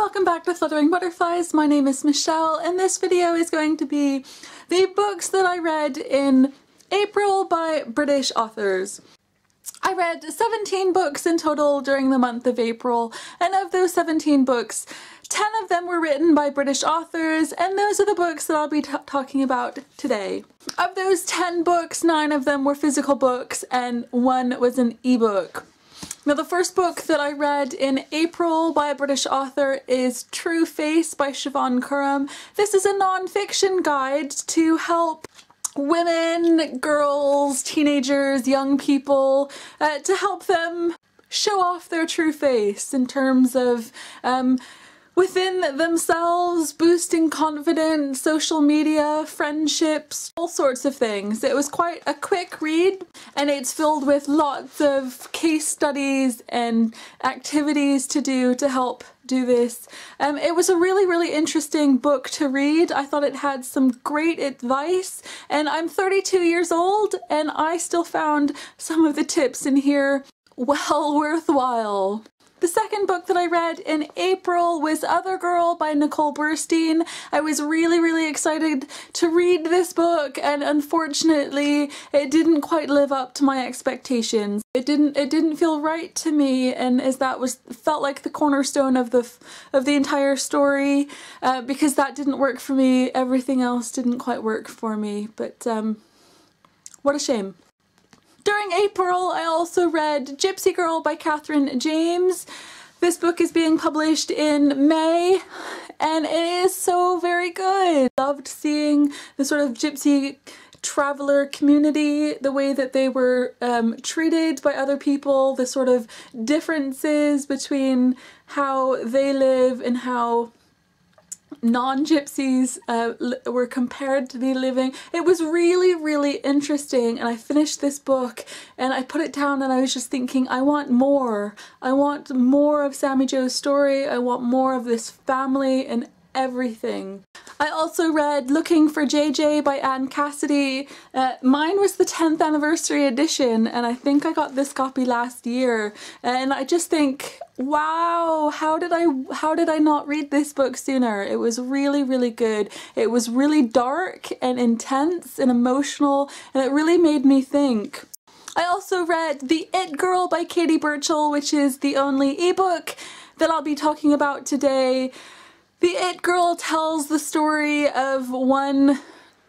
welcome back to Fluttering Butterflies. My name is Michelle and this video is going to be the books that I read in April by British authors. I read 17 books in total during the month of April, and of those 17 books, 10 of them were written by British authors, and those are the books that I'll be talking about today. Of those 10 books, 9 of them were physical books and 1 was an ebook. Now, the first book that I read in April by a British author is True Face by Siobhan Curham. This is a non-fiction guide to help women, girls, teenagers, young people, to help them show off their true face in terms of within themselves, boosting confidence, social media, friendships, all sorts of things. It was quite a quick read and it's filled with lots of case studies and activities to do to help do this. It was a really interesting book to read. I thought it had some great advice, and I'm 32 years old and I still found some of the tips in here well worthwhile. The second book that I read in April was Othergirl by Nicole Burstein. I was really excited to read this book, and unfortunately it didn't quite live up to my expectations. It didn't feel right to me, and as that felt like the cornerstone of the entire story, because that didn't work for me. Everything else didn't quite work for me, but what a shame. During April, I also read Gypsy Girl by Kathryn James. This book is being published in May, and it is so very good. Loved seeing the sort of gypsy traveler community, the way that they were treated by other people, the sort of differences between how they live and how non-gypsies were compared to be living. It was really interesting, and I finished this book and I put it down and I was just thinking, I want more. I want more of Sammy Jo's story. I want more of this family and everything. I also read Looking for JJ by Cassidy. Mine was the 10th anniversary edition, and I think I got this copy last year, and I just think, wow, how did I not read this book sooner? It was really good. It was really dark and intense and emotional, and it really made me think. I also read The It Girl by Katy Birchall, which is the only ebook that I'll be talking about today. The It Girl tells the story of one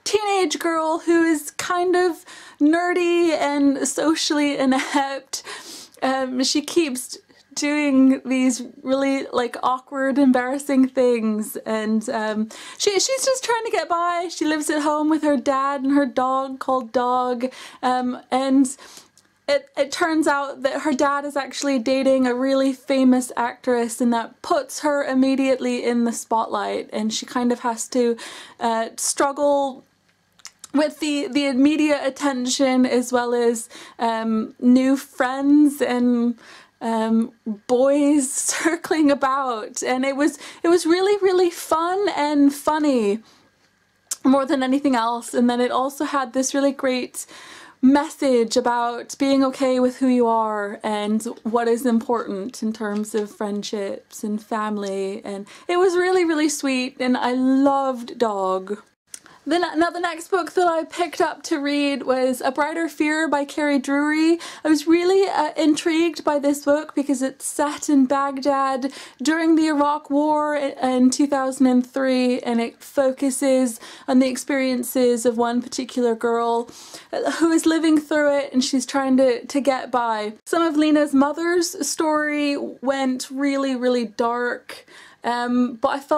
teenage girl who is kind of nerdy and socially inept. She keeps doing these really awkward, embarrassing things, and she's just trying to get by. She lives at home with her dad and her dog called Dog, and it turns out that her dad is actually dating a really famous actress, and that puts her immediately in the spotlight, and she kind of has to struggle with the media attention as well as new friends and boys circling about, and it was really fun and funny more than anything else. And then it also had this really great message about being okay with who you are and what is important in terms of friendships and family, and it was really sweet, and I loved Dog. Now the next book that I picked up to read was A Brighter Fear by Kerry Drewery. I was really intrigued by this book because it's set in Baghdad during the Iraq War in 2003, and it focuses on the experiences of one particular girl who is living through it, and she's trying to get by. Some of Lena's mother's story went really dark, but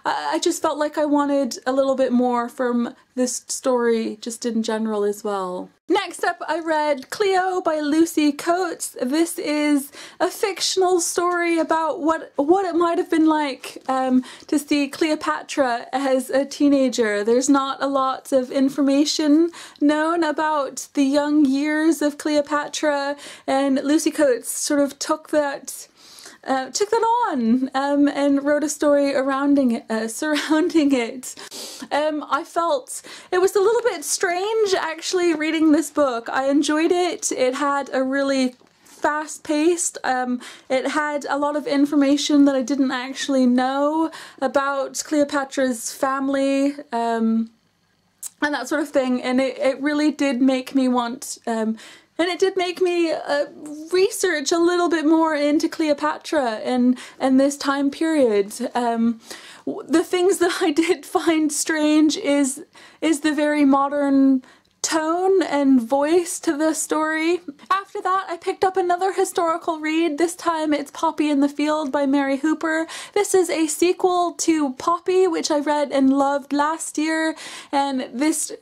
I just felt like I wanted a little bit more from this story just in general as well. Next up, I read Cleo by Lucy Coates. This is a fictional story about what it might have been like to see Cleopatra as a teenager. There's not a lot of information known about the young years of Cleopatra, and Lucy Coates sort of took that on and wrote a story surrounding it. I felt it was a little bit strange actually reading this book. I enjoyed it. It had a really fast-paced. It had a lot of information that I didn't actually know about Cleopatra's family, and that sort of thing, and it really did make me want, and it did make me research a little bit more into Cleopatra and this time period. The things that I did find strange is the very modern tone and voice to the story. After that, I picked up another historical read. This time it's Poppy in the Field by Mary Hooper. This is a sequel to Poppy, which I read and loved last year, and this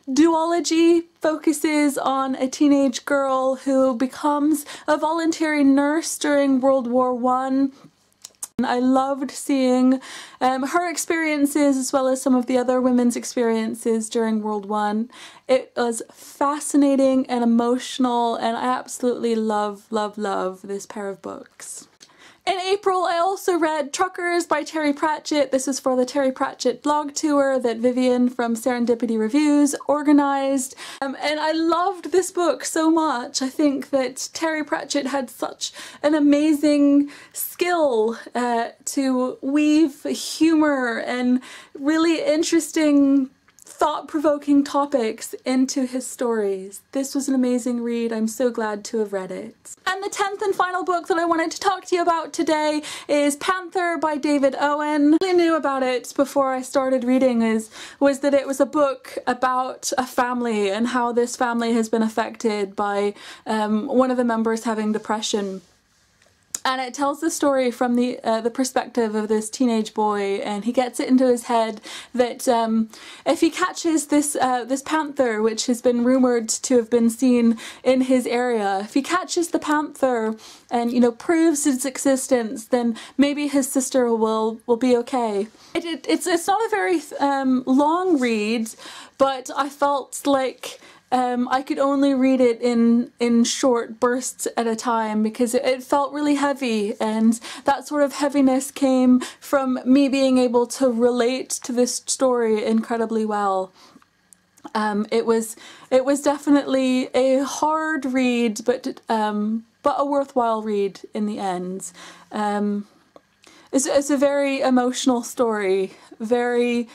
duology focuses on a teenage girl who becomes a voluntary nurse during World War I. I loved seeing her experiences as well as some of the other women's experiences during World War I. It was fascinating and emotional, and I absolutely love this pair of books. In April, I also read Truckers by Terry Pratchett. This is for the Terry Pratchett blog tour that Vivian from Serendipity Reviews organised. And I loved this book so much. I think that Terry Pratchett had such an amazing skill to weave humour and really interesting thought-provoking topics into his stories. This was an amazing read. I'm so glad to have read it. And the 10th and final book that I wanted to talk to you about today is Panther by David Owen. All I knew about it before I started reading was that it was a book about a family and how this family has been affected by one of the members having depression. And it tells the story from the perspective of this teenage boy, and he gets it into his head that if he catches this panther, which has been rumoured to have been seen in his area, if he catches the panther and, you know, proves its existence, then maybe his sister will be okay. It's not a very long read, but I felt like I could only read it in short bursts at a time because it felt really heavy, and that sort of heaviness came from me being able to relate to this story incredibly well. It was definitely a hard read, but a worthwhile read in the end. It's a very emotional story, very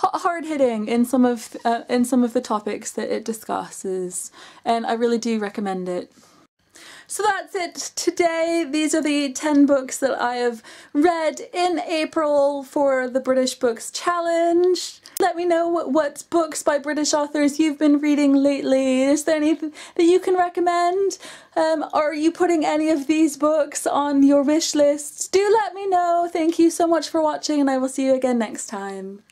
hard-hitting in some of the topics that it discusses, and I really do recommend it. So that's it today. These are the 10 books that I have read in April for the British Books Challenge. Let me know what books by British authors you've been reading lately. Is there anything that you can recommend? Are you putting any of these books on your wish list? Do let me know. Thank you so much for watching, and I will see you again next time.